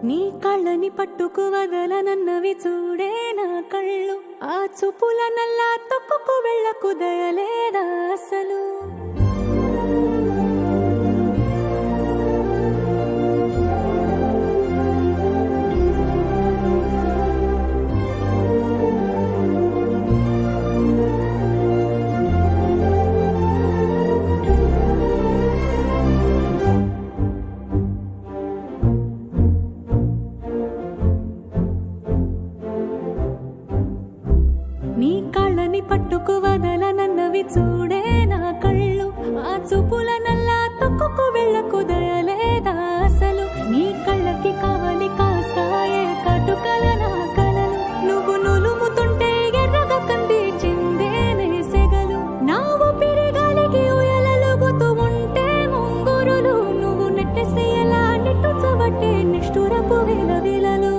నీ కళ్ళని పట్టుకు వదలనన్నవి చూడే నా కళ్ళు. ఆ చూపుల నల్లా తొక్కుకు వెళ్ళకు దయలేదా అసలు. నీ కళ్ళని పట్టుకు వదలనన్నవి చూడే నా కళ్ళు. ఆ చూపుల నల్లా తొక్కుకు వెళ్ళకు దయలేదా అసలు. నీ కళ్ళకి కావాలి కాస్తాయే కటుకల నా కలలు. నువ్వు నులుముతుంటే ఎర్రగా కందిచిందే నే సెగలు. నా ఊపిరి గాలికి ఉయలలుగుతూ ఉంటే ముంగురులు. నువ్వు నెట్టేసి ఎలా నిట్టుచబట్టే నిష్ఠురపు విలవిలలు.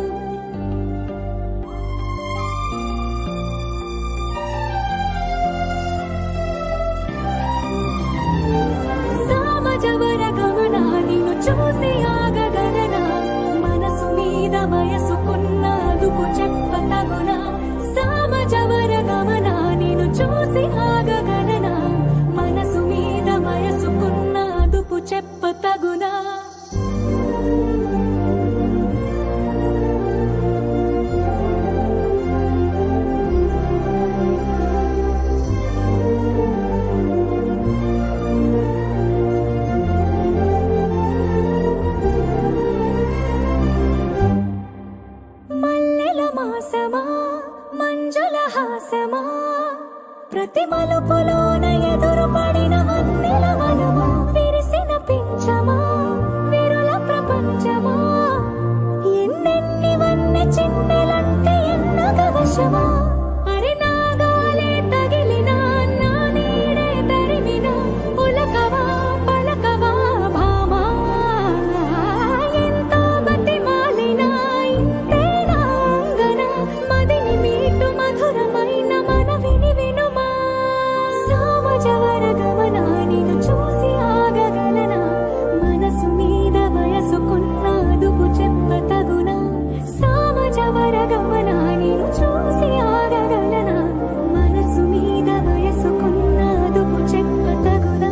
సామజవర గమనా నిన్ను చూసి ఆగగలనా. మనసు మీద వయసుకున్న అదుపు చెప్పతగునా. సామజవర గమనా నిన్ను చూసి ఆగగలనా. మనసు మీద వయసుకున్న అదుపు చెప్పతగునా. మల్లెల మాసమా మంజుల హాసమా. ప్రతి మలుపులోన ఎదురు పడిన వన్నెల వనమా. విరిసిన పించమా విరుల ప్రపంచమా. ఎన్నెన్ని వన్నె చిన్నెలంటే ఎన్నగ వశమా. అరి నాగాలే తగిలినా నా నీడే తరిమినా. ఉలకవా పలకవా భామా. ఎంతో బతిమాలినా ఇంతేనా అంగన. మదిని మీటు మధురమైన మనవిని వినుమా. సామజవర గమనా నిన్ను చూసి ఆగగలనా. మనసు మీద వయసుకున్న అదుపు చెప్పతగునా. సామజవర గమనా నిన్ను చూసి ఆగగలనా. మనసు మీద వయసుకున్న అదుపు చెప్పతగునా.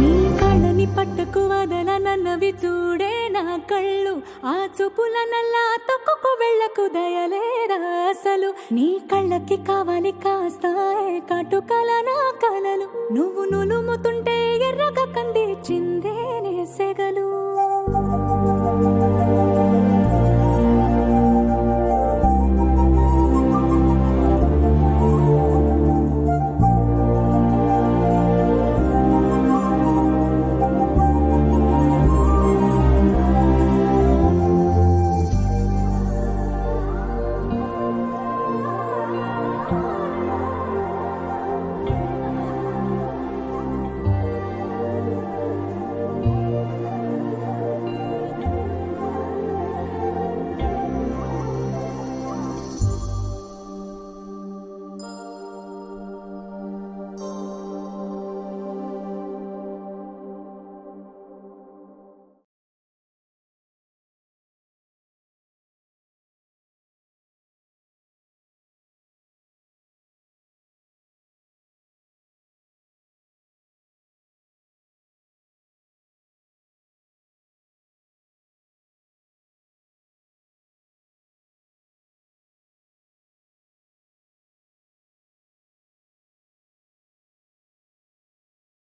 నీ కళ్ళని పట్టుకు వదలనన్నవి చూడే నా కళ్ళు. ఆ చూపుల నల్లా తొక్కుకు వెళ్ళకు దయలేదా అసలు. నీ కళ్ళకి కావాలి కాస్తాయే కటుకల నా కలలు. నువ్వు నులుముతుంటే ఎర్రగా కందిచిందే నే సెగలు.